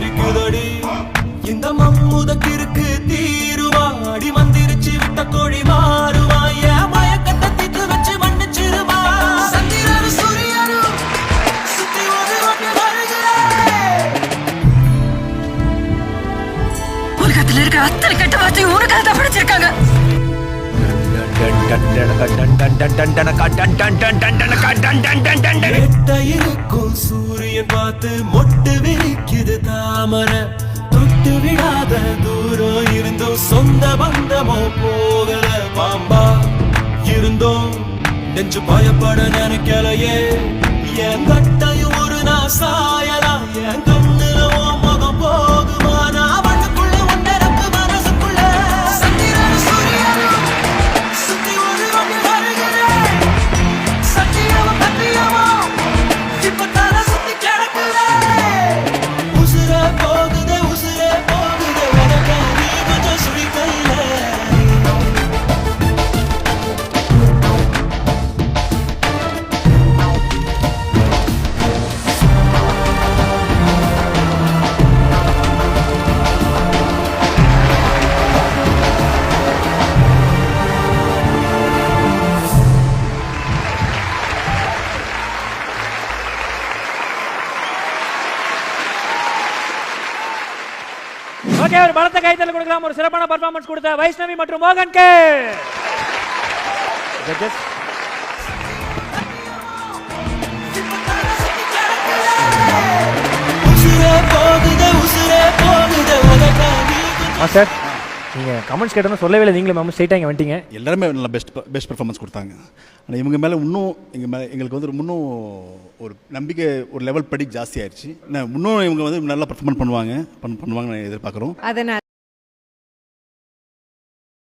சிரிக்குதடி இந்த மம்முதக்கிருக்கு தீருவாடி மந்திரிச்சு விட்ட கோழி மாறுவா என் மயக்கத்தை தீத்து வச்சு மன்னிச்சிருவா சந்திரனு சூரியனு சுத்தி ஒரு ஒன்று வருகிறேன் உலகத்துல இருக்க அத்தனை கெட்ட வார்த்தையும் உனக்காக தான் படிச்சிருக்காங்க. இருக்கும் சூரியன் பார்த்து மொட்டு விரிக்குது தாமரை தொட்டு விடாத தூரம் இருந்தும் சொந்த பந்தமோ போகல பாம்பா இருந்தோம் நெஞ்சு பயப்பட நினைக்கலையே என் கட்டையும் ஒரு நான் சாயலாம் என் கண்ணுல உன் முகம் போகுமா நான் வண்ணுக்குள்ள ஒன்னரப்பு மனசுக்குள்ள சந்திரனு சூரியனு சுத்தி ஒரு ஒன்று வருகிறேன் சத்தியமோ சத்தியமோ இப்ப தலை சுத்தி கிடக்குறேன் உசுரே போகுது உனக்கு நீ கொஞ்சம் சுழி கையில ஓகே, ஒரு பலத்த கைத்தல் கொடுக்கலாம். ஒரு சிறப்பான பர்ஃபார்மன்ஸ் கொடுத்த வைஷ்ணவி மற்றும் மோகன்க்கு ஜட்ஜஸ். சார், நீங்கள் கமெண்ட்ஸ் கேட்டோன்னு சொல்லவே இல்லை, நீங்களே மேம் ஸ்ட்ரைட்டாக இங்கே வந்துட்டீங்க. எல்லாருமே நல்லா பெஸ்ட் பர்ஃபார்மன்ஸ் கொடுத்தாங்க. ஆனால் இவங்க மேலே இன்னும் எங்களுக்கு வந்து இன்னும் ஒரு நம்பிக்கை ஒரு லெவல் படி ஜாஸ்தி ஆயிடுச்சு. இன்னும் இவங்க வந்து நல்லா பர்ஃபார்மன்ஸ் பண்ணுவாங்கன்னு எதிர்பார்க்குறோம். அதனால்